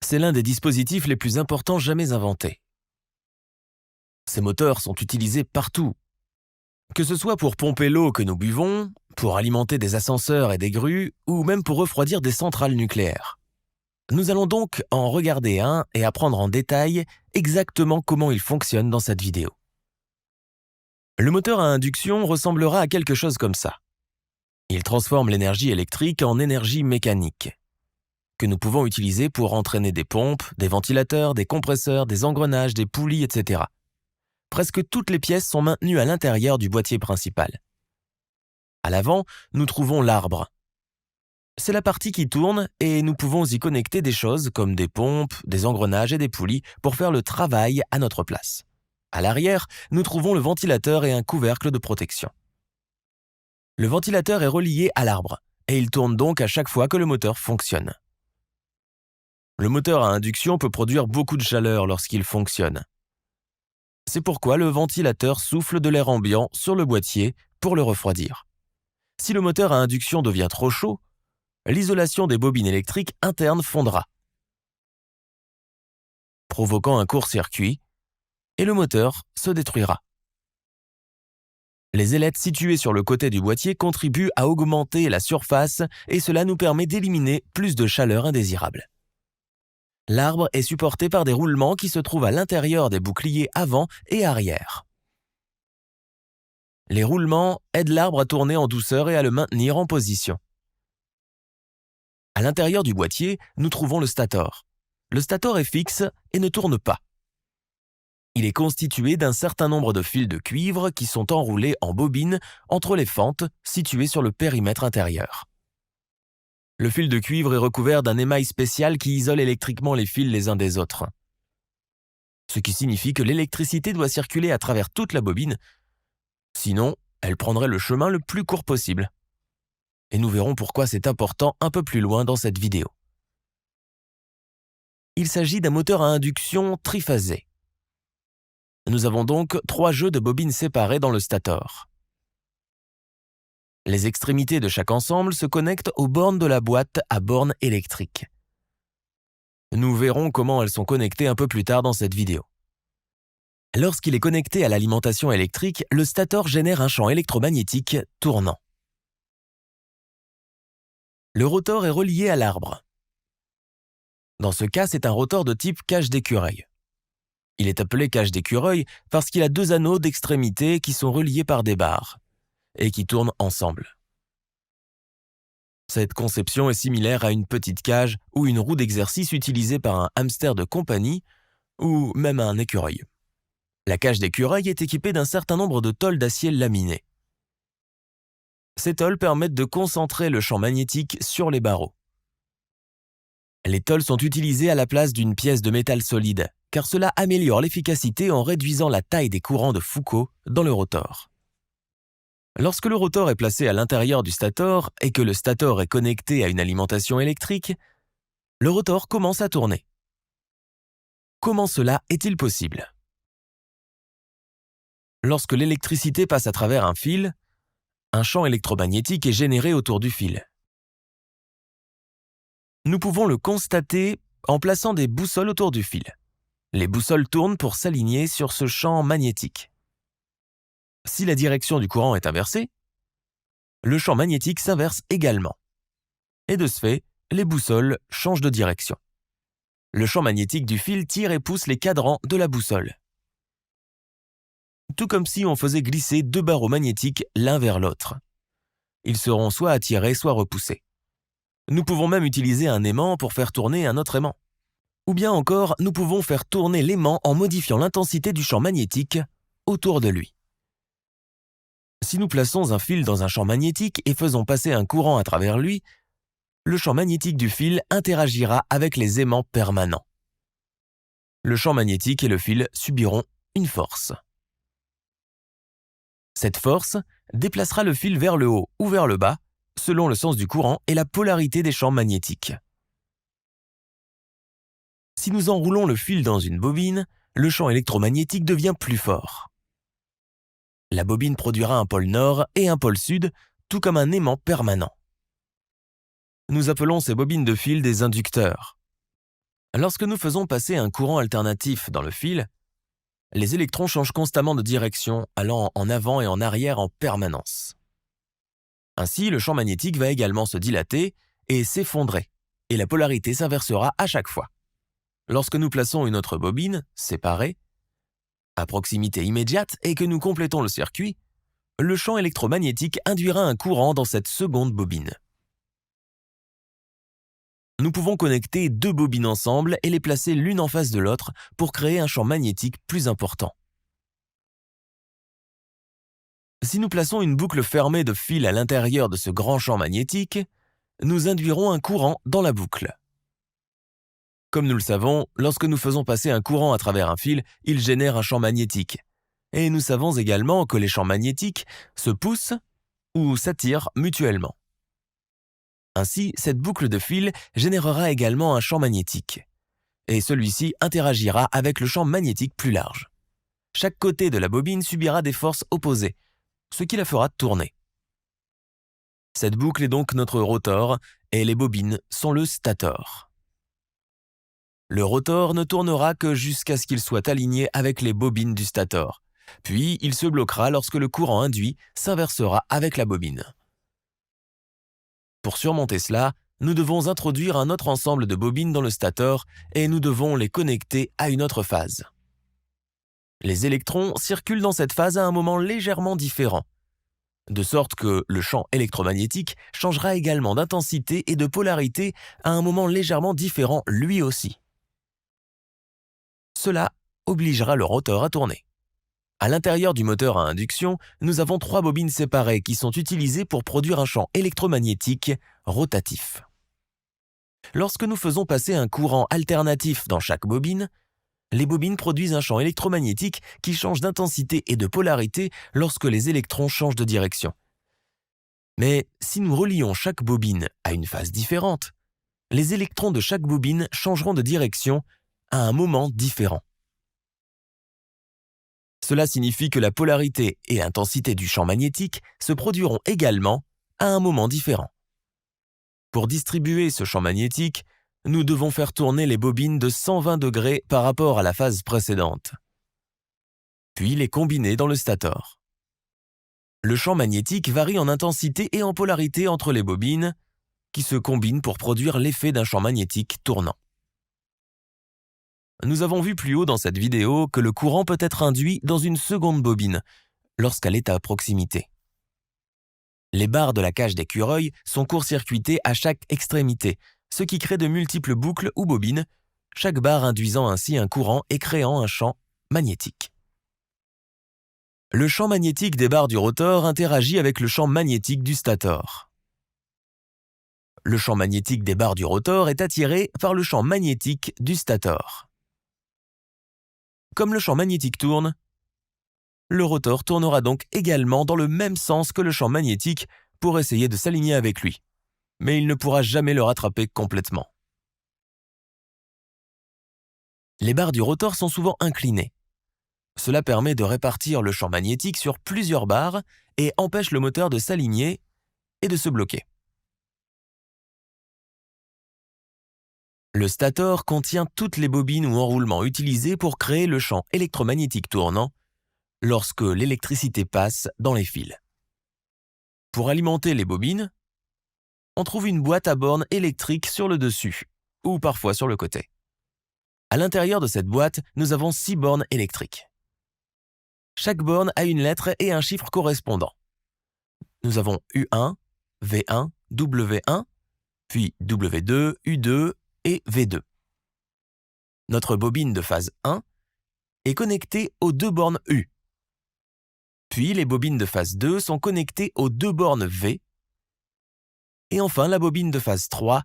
C'est l'un des dispositifs les plus importants jamais inventés. Ces moteurs sont utilisés partout. Que ce soit pour pomper l'eau que nous buvons, pour alimenter des ascenseurs et des grues, ou même pour refroidir des centrales nucléaires. Nous allons donc en regarder un et apprendre en détail exactement comment il fonctionne dans cette vidéo. Le moteur à induction ressemblera à quelque chose comme ça. Il transforme l'énergie électrique en énergie mécanique, que nous pouvons utiliser pour entraîner des pompes, des ventilateurs, des compresseurs, des engrenages, des poulies, etc. Presque toutes les pièces sont maintenues à l'intérieur du boîtier principal. À l'avant, nous trouvons l'arbre. C'est la partie qui tourne et nous pouvons y connecter des choses comme des pompes, des engrenages et des poulies pour faire le travail à notre place. À l'arrière, nous trouvons le ventilateur et un couvercle de protection. Le ventilateur est relié à l'arbre et il tourne donc à chaque fois que le moteur fonctionne. Le moteur à induction peut produire beaucoup de chaleur lorsqu'il fonctionne. C'est pourquoi le ventilateur souffle de l'air ambiant sur le boîtier pour le refroidir. Si le moteur à induction devient trop chaud, l'isolation des bobines électriques internes fondra, provoquant un court-circuit, et le moteur se détruira. Les ailettes situées sur le côté du boîtier contribuent à augmenter la surface et cela nous permet d'éliminer plus de chaleur indésirable. L'arbre est supporté par des roulements qui se trouvent à l'intérieur des boucliers avant et arrière. Les roulements aident l'arbre à tourner en douceur et à le maintenir en position. À l'intérieur du boîtier, nous trouvons le stator. Le stator est fixe et ne tourne pas. Il est constitué d'un certain nombre de fils de cuivre qui sont enroulés en bobine entre les fentes situées sur le périmètre intérieur. Le fil de cuivre est recouvert d'un émail spécial qui isole électriquement les fils les uns des autres. Ce qui signifie que l'électricité doit circuler à travers toute la bobine, sinon elle prendrait le chemin le plus court possible. Et nous verrons pourquoi c'est important un peu plus loin dans cette vidéo. Il s'agit d'un moteur à induction triphasé. Nous avons donc 3 jeux de bobines séparées dans le stator. Les extrémités de chaque ensemble se connectent aux bornes de la boîte à bornes électriques. Nous verrons comment elles sont connectées un peu plus tard dans cette vidéo. Lorsqu'il est connecté à l'alimentation électrique, le stator génère un champ électromagnétique tournant. Le rotor est relié à l'arbre. Dans ce cas, c'est un rotor de type cage d'écureuil. Il est appelé cage d'écureuil parce qu'il a 2 anneaux d'extrémité qui sont reliés par des barres et qui tournent ensemble. Cette conception est similaire à une petite cage ou une roue d'exercice utilisée par un hamster de compagnie ou même un écureuil. La cage d'écureuil est équipée d'un certain nombre de tôles d'acier laminées. Ces tôles permettent de concentrer le champ magnétique sur les barreaux. Les tôles sont utilisées à la place d'une pièce de métal solide, car cela améliore l'efficacité en réduisant la taille des courants de Foucault dans le rotor. Lorsque le rotor est placé à l'intérieur du stator et que le stator est connecté à une alimentation électrique, le rotor commence à tourner. Comment cela est-il possible? Lorsque l'électricité passe à travers un fil, un champ électromagnétique est généré autour du fil. Nous pouvons le constater en plaçant des boussoles autour du fil. Les boussoles tournent pour s'aligner sur ce champ magnétique. Si la direction du courant est inversée, le champ magnétique s'inverse également. Et de ce fait, les boussoles changent de direction. Le champ magnétique du fil tire et pousse les cadrans de la boussole. Tout comme si on faisait glisser 2 barreaux magnétiques l'un vers l'autre. Ils seront soit attirés, soit repoussés. Nous pouvons même utiliser un aimant pour faire tourner un autre aimant. Ou bien encore, nous pouvons faire tourner l'aimant en modifiant l'intensité du champ magnétique autour de lui. Si nous plaçons un fil dans un champ magnétique et faisons passer un courant à travers lui, le champ magnétique du fil interagira avec les aimants permanents. Le champ magnétique et le fil subiront une force. Cette force déplacera le fil vers le haut ou vers le bas, selon le sens du courant et la polarité des champs magnétiques. Si nous enroulons le fil dans une bobine, le champ électromagnétique devient plus fort. La bobine produira un pôle nord et un pôle sud, tout comme un aimant permanent. Nous appelons ces bobines de fil des inducteurs. Lorsque nous faisons passer un courant alternatif dans le fil, les électrons changent constamment de direction, allant en avant et en arrière en permanence. Ainsi, le champ magnétique va également se dilater et s'effondrer, et la polarité s'inversera à chaque fois. Lorsque nous plaçons une autre bobine, séparée, à proximité immédiate et que nous complétons le circuit, le champ électromagnétique induira un courant dans cette seconde bobine. Nous pouvons connecter deux bobines ensemble et les placer l'une en face de l'autre pour créer un champ magnétique plus important. Si nous plaçons une boucle fermée de fils à l'intérieur de ce grand champ magnétique, nous induirons un courant dans la boucle. Comme nous le savons, lorsque nous faisons passer un courant à travers un fil, il génère un champ magnétique. Et nous savons également que les champs magnétiques se poussent ou s'attirent mutuellement. Ainsi, cette boucle de fil générera également un champ magnétique. Et celui-ci interagira avec le champ magnétique plus large. Chaque côté de la bobine subira des forces opposées, ce qui la fera tourner. Cette boucle est donc notre rotor et les bobines sont le stator. Le rotor ne tournera que jusqu'à ce qu'il soit aligné avec les bobines du stator, puis il se bloquera lorsque le courant induit s'inversera avec la bobine. Pour surmonter cela, nous devons introduire un autre ensemble de bobines dans le stator et nous devons les connecter à une autre phase. Les électrons circulent dans cette phase à un moment légèrement différent, de sorte que le champ électromagnétique changera également d'intensité et de polarité à un moment légèrement différent lui aussi. Cela obligera le rotor à tourner. À l'intérieur du moteur à induction, nous avons trois bobines séparées qui sont utilisées pour produire un champ électromagnétique rotatif. Lorsque nous faisons passer un courant alternatif dans chaque bobine, les bobines produisent un champ électromagnétique qui change d'intensité et de polarité lorsque les électrons changent de direction. Mais si nous relions chaque bobine à une phase différente, les électrons de chaque bobine changeront de direction à un moment différent. Cela signifie que la polarité et l'intensité du champ magnétique se produiront également à un moment différent. Pour distribuer ce champ magnétique, nous devons faire tourner les bobines de 120 degrés par rapport à la phase précédente, puis les combiner dans le stator. Le champ magnétique varie en intensité et en polarité entre les bobines, qui se combinent pour produire l'effet d'un champ magnétique tournant. Nous avons vu plus haut dans cette vidéo que le courant peut être induit dans une seconde bobine, lorsqu'elle est à proximité. Les barres de la cage d'écureuil sont court-circuitées à chaque extrémité, ce qui crée de multiples boucles ou bobines, chaque barre induisant ainsi un courant et créant un champ magnétique. Le champ magnétique des barres du rotor interagit avec le champ magnétique du stator. Le champ magnétique des barres du rotor est attiré par le champ magnétique du stator. Comme le champ magnétique tourne, le rotor tournera donc également dans le même sens que le champ magnétique pour essayer de s'aligner avec lui, mais il ne pourra jamais le rattraper complètement. Les barres du rotor sont souvent inclinées. Cela permet de répartir le champ magnétique sur plusieurs barres et empêche le moteur de s'aligner et de se bloquer. Le stator contient toutes les bobines ou enroulements utilisés pour créer le champ électromagnétique tournant lorsque l'électricité passe dans les fils. Pour alimenter les bobines, on trouve une boîte à bornes électrique sur le dessus, ou parfois sur le côté. À l'intérieur de cette boîte, nous avons 6 bornes électriques. Chaque borne a une lettre et un chiffre correspondant. Nous avons U1, V1, W1, puis W2, U2 et V2. Notre bobine de phase 1 est connectée aux 2 bornes U. Puis les bobines de phase 2 sont connectées aux 2 bornes V. Et enfin, la bobine de phase 3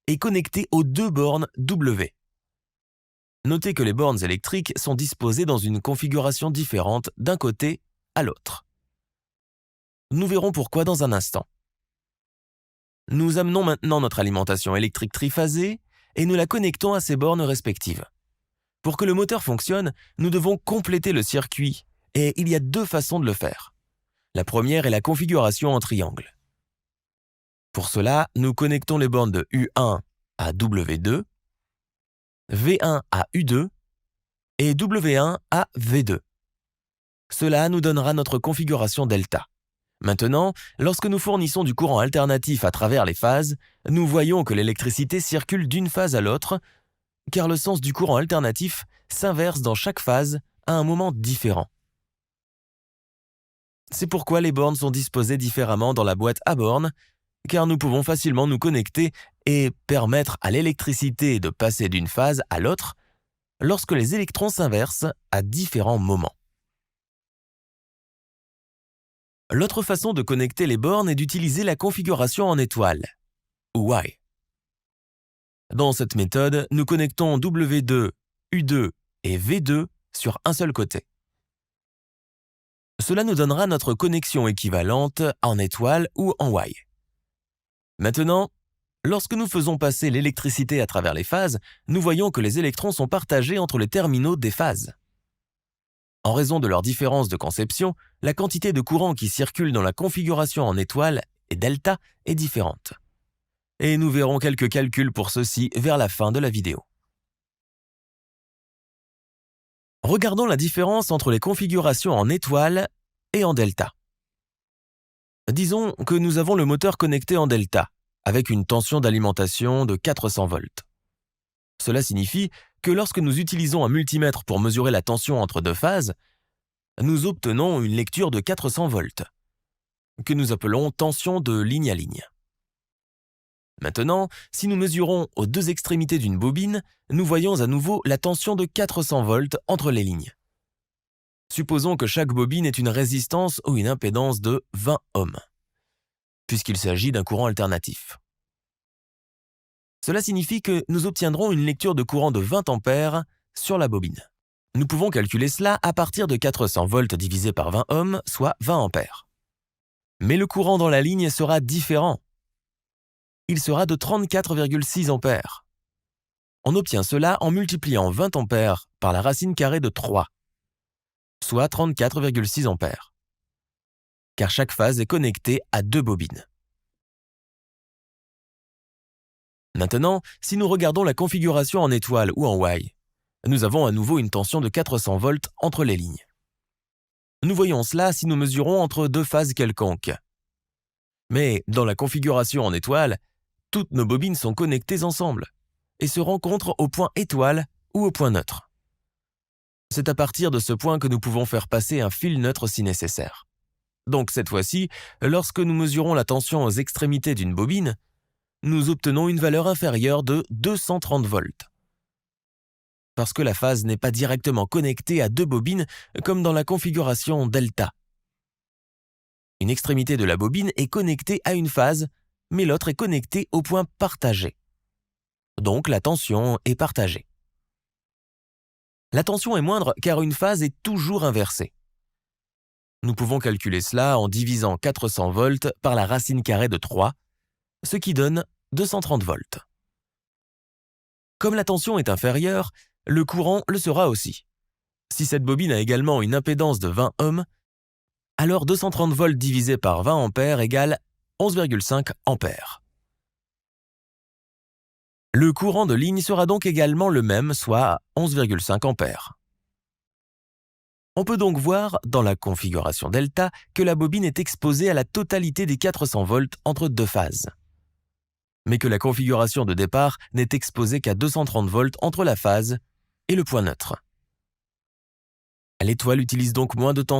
est connectée aux 2 bornes W. Notez que les bornes électriques sont disposées dans une configuration différente d'un côté à l'autre. Nous verrons pourquoi dans un instant. Nous amenons maintenant notre alimentation électrique triphasée et nous la connectons à ces bornes respectives. Pour que le moteur fonctionne, nous devons compléter le circuit et il y a 2 façons de le faire. La première est la configuration en triangle. Pour cela, nous connectons les bornes de U1 à W2 V1 à U2 et W1 à V2. Cela nous donnera notre configuration delta. Maintenant, lorsque nous fournissons du courant alternatif à travers les phases, nous voyons que l'électricité circule d'une phase à l'autre, car le sens du courant alternatif s'inverse dans chaque phase à un moment différent. C'est pourquoi les bornes sont disposées différemment dans la boîte à bornes, car nous pouvons facilement nous connecter et permettre à l'électricité de passer d'une phase à l'autre lorsque les électrons s'inversent à différents moments. L'autre façon de connecter les bornes est d'utiliser la configuration en étoile, ou Y. Dans cette méthode, nous connectons W2, U2 et V2 sur un seul côté. Cela nous donnera notre connexion équivalente en étoile ou en Y. Maintenant, lorsque nous faisons passer l'électricité à travers les phases, nous voyons que les électrons sont partagés entre les terminaux des phases. En raison de leur différence de conception, la quantité de courant qui circule dans la configuration en étoile et delta est différente. Et nous verrons quelques calculs pour ceci vers la fin de la vidéo. Regardons la différence entre les configurations en étoile et en delta. Disons que nous avons le moteur connecté en delta, avec une tension d'alimentation de 400 volts. Cela signifie que lorsque nous utilisons un multimètre pour mesurer la tension entre deux phases, nous obtenons une lecture de 400 volts, que nous appelons tension de ligne à ligne. Maintenant, si nous mesurons aux deux extrémités d'une bobine, nous voyons à nouveau la tension de 400 volts entre les lignes. Supposons que chaque bobine ait une résistance ou une impédance de 20 ohms, puisqu'il s'agit d'un courant alternatif. Cela signifie que nous obtiendrons une lecture de courant de 20 ampères sur la bobine. Nous pouvons calculer cela à partir de 400 volts divisé par 20 ohms, soit 20 ampères. Mais le courant dans la ligne sera différent. Il sera de 34,6 ampères. On obtient cela en multipliant 20 ampères par la racine carrée de 3, soit 34,6 ampères, car chaque phase est connectée à deux bobines. Maintenant, si nous regardons la configuration en étoile ou en Y, nous avons à nouveau une tension de 400 volts entre les lignes. Nous voyons cela si nous mesurons entre deux phases quelconques. Mais dans la configuration en étoile, toutes nos bobines sont connectées ensemble et se rencontrent au point étoile ou au point neutre. C'est à partir de ce point que nous pouvons faire passer un fil neutre si nécessaire. Donc cette fois-ci, lorsque nous mesurons la tension aux extrémités d'une bobine, nous obtenons une valeur inférieure de 230 volts. Parce que la phase n'est pas directement connectée à deux bobines comme dans la configuration delta. Une extrémité de la bobine est connectée à une phase, mais l'autre est connectée au point partagé. Donc la tension est partagée. La tension est moindre car une phase est toujours inversée. Nous pouvons calculer cela en divisant 400 volts par la racine carrée de 3, ce qui donne 230 volts. Comme la tension est inférieure, le courant le sera aussi. Si cette bobine a également une impédance de 20 ohms, alors 230 volts divisé par 20 ampères égale 11,5 ampères. Le courant de ligne sera donc également le même, soit 11,5 ampères. On peut donc voir, dans la configuration delta, que la bobine est exposée à la totalité des 400 volts entre deux phases, mais que la configuration de départ n'est exposée qu'à 230 volts entre la phase et le point neutre. L'étoile utilise donc moins de tension